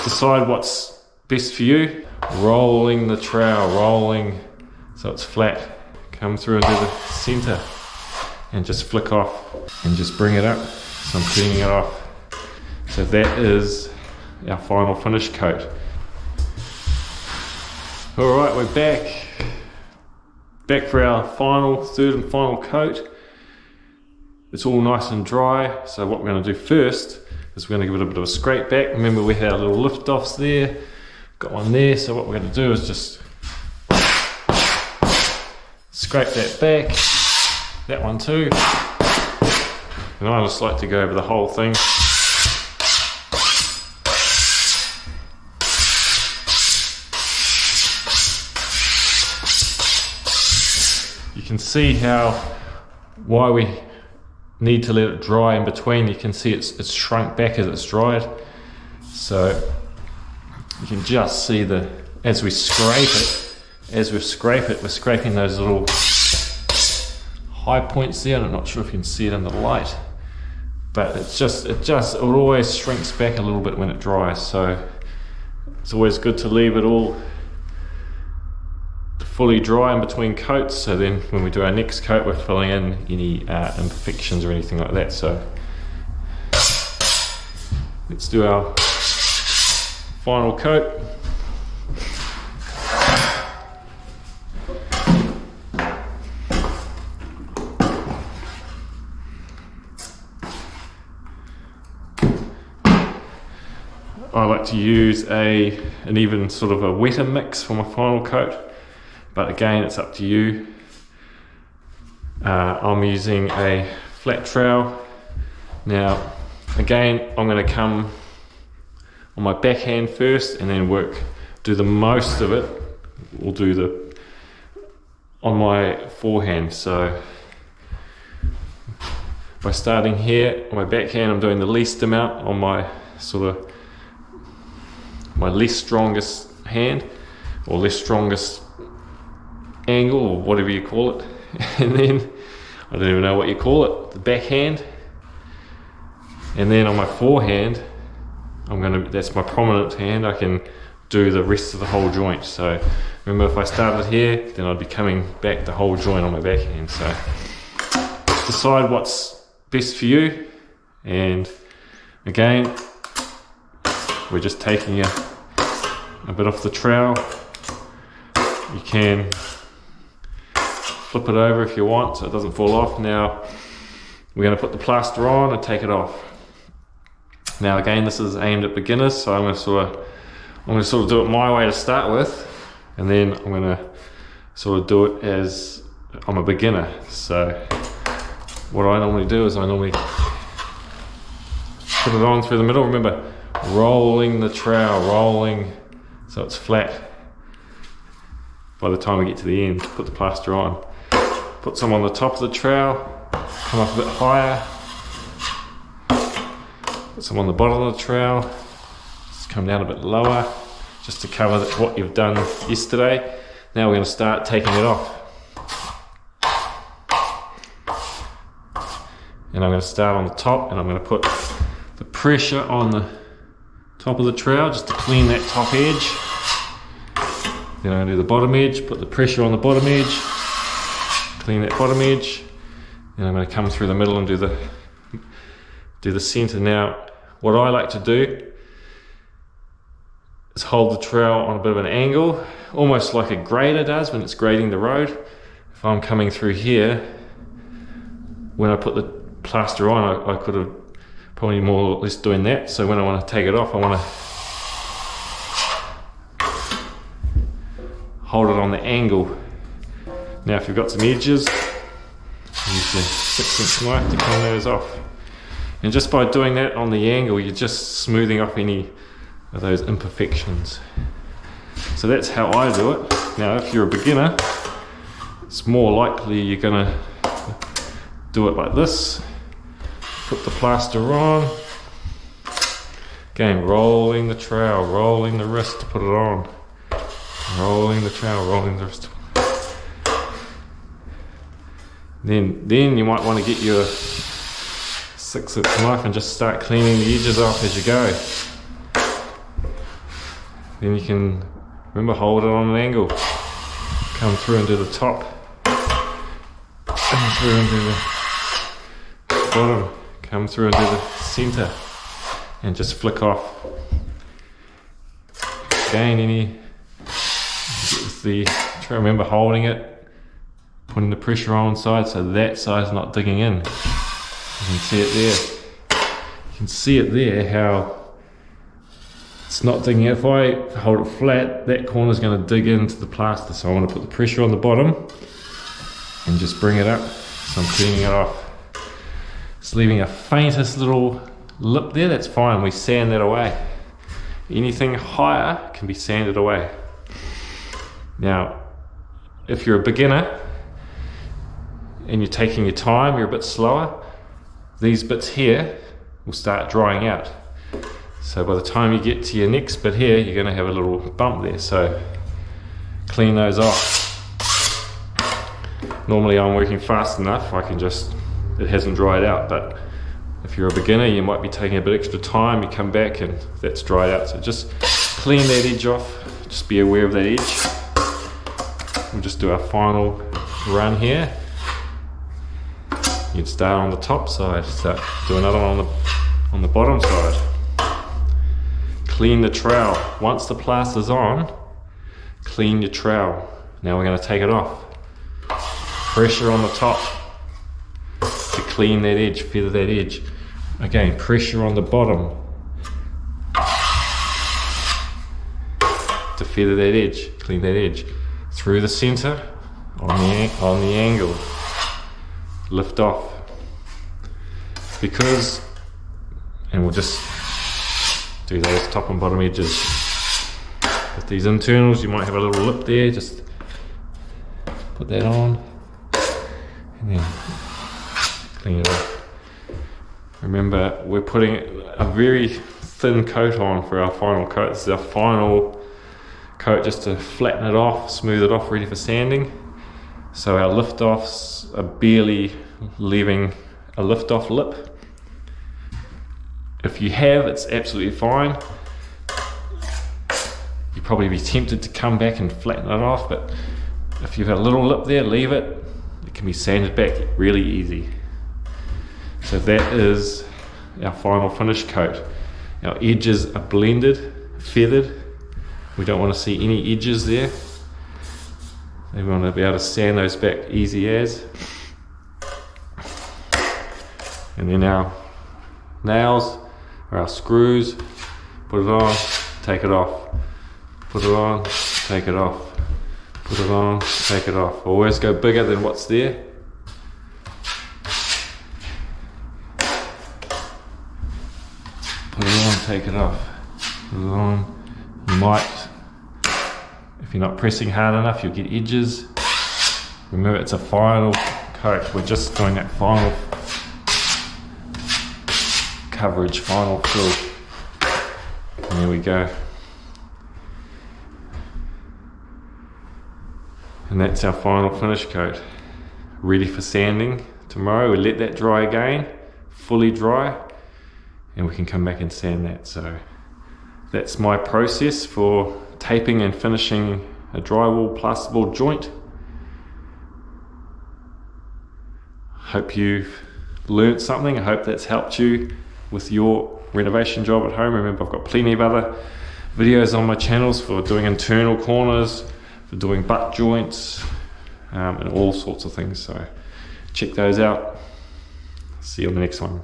decide what's best for you. Rolling the trowel, rolling so it's flat. Come through into the center and just flick off and just bring it up. So I'm cleaning it off. So that is our final finish coat. Alright, we're back. Back for our third and final coat. It's all nice and dry, so what we're going to do first is we're going to give it a bit of a scrape back. Remember we had our little lift offs there, got one there, so what we're going to do is just scrape that back, that one too, and I just like to go over the whole thing. You can see why we need to let it dry in between. You can see it's shrunk back as it's dried. So you can just see as we scrape it, we're scraping those little high points there. I'm not sure if you can see it in the light, but it always shrinks back a little bit when it dries. So it's always good to leave it all fully dry in between coats, so then when we do our next coat we're filling in any imperfections or anything like that. So let's do our final coat. I like to use an even sort of a wetter mix for my final coat. But again, it's up to you. I'm using a flat trowel. Now, again, I'm going to come on my backhand first and then do the most of it. We'll do on my forehand. So by starting here on my backhand, I'm doing the least amount on my my less strongest hand, or less strongest angle, or whatever you call it. And then I don't even know what you call it, the backhand. And then on my forehand, that's my prominent hand, I can do the rest of the whole joint. So remember, if I started here, then I'd be coming back the whole joint on my backhand. So decide what's best for you. And again, we're just taking a bit off the trowel. You can flip it over if you want so it doesn't fall off. Now we're going to put the plaster on and take it off. Now again, this is aimed at beginners, so I'm going to sort of do it my way to start with, and then I'm going to sort of do it as I'm a beginner. So what I normally do is I normally put it on through the middle. Remember, rolling the trowel, rolling so it's flat. By the time we get to the end, put the plaster on. Put some on the top of the trowel, come up a bit higher. Put some on the bottom of the trowel, just come down a bit lower, just to cover what you've done yesterday. Now we're going to start taking it off. And I'm going to start on the top, and I'm going to put the pressure on the top of the trowel just to clean that top edge. Then I'm going to do the bottom edge, put the pressure on the bottom edge, clean that bottom edge. Then I'm going to come through the middle and do the center. Now, what I like to do is hold the trowel on a bit of an angle, almost like a grader does when it's grading the road. If I'm coming through here, when I put the plaster on, I could have probably more or less doing that. So when I want to take it off, I want to hold it on the angle. Now if you've got some edges, use the 6-inch knife to clean those off. And just by doing that on the angle, you're just smoothing off any of those imperfections. So that's how I do it. Now if you're a beginner, it's more likely you're gonna do it like this. Put the plaster on. Again, rolling the trowel, rolling the wrist to put it on. Rolling the trowel, rolling the wrist. Then you might want to get your 6-inch knife and just start cleaning the edges off as you go. Then you can, remember, hold it on an angle. Come through and do the top. Come through and do the bottom. Come through and do the center. And just flick off. Again, try to remember holding it, putting the pressure on side so that side's not digging in. You can see it there. You can see it there how it's not digging in. If I hold it flat, that corner's going to dig into the plaster. So I want to put the pressure on the bottom and just bring it up. So I'm cleaning it off. It's leaving a faintest little lip there. That's fine. We sand that away. Anything higher can be sanded away. Now, if you're a beginner and you're taking your time, you're a bit slower, these bits here will start drying out. So by the time you get to your next bit here, you're going to have a little bump there. So clean those off. Normally I'm working fast enough, it hasn't dried out, but if you're a beginner, you might be taking a bit extra time. You come back and that's dried out. So just clean that edge off. Just be aware of that edge. We'll just do our final run here. You'd start on the top side, so do another one on the bottom side. Clean the trowel. Once the plaster's on, clean your trowel. Now we're going to take it off. Pressure on the top to clean that edge, feather that edge. Again, pressure on the bottom to feather that edge, clean that edge. Through the center, on the angle, lift off. And we'll just do those top and bottom edges. With these internals, you might have a little lip there, just put that on and then clean it off. Remember, we're putting a very thin coat on for our final coat. This is our final coat just to flatten it off, smooth it off, ready for sanding. So our lift-offs are barely leaving a lift-off lip. If you have, it's absolutely fine. You'd probably be tempted to come back and flatten it off, but if you've got a little lip there, leave it. It can be sanded back really easy. So that is our final finish coat. Our edges are blended, feathered. We don't want to see any edges there. We want to be able to sand those back easy as. And then our nails or our screws, put it on, take it off. Put it on, take it off. Put it on, take it off. Always go bigger than what's there. Put it on, take it off. Put it on. You might, if you're not pressing hard enough, you'll get edges. Remember, it's a final coat. We're just doing that final coverage, final fill. And there we go. And that's our final finish coat. Ready for sanding tomorrow. We'll let that dry again, fully dry, and we can come back and sand that. So that's my process for taping and finishing a drywall plasterboard joint. Hope you've learned something. I hope that's helped you with your renovation job at home. Remember, I've got plenty of other videos on my channels for doing internal corners, for doing butt joints, and all sorts of things. So check those out. See you on the next one.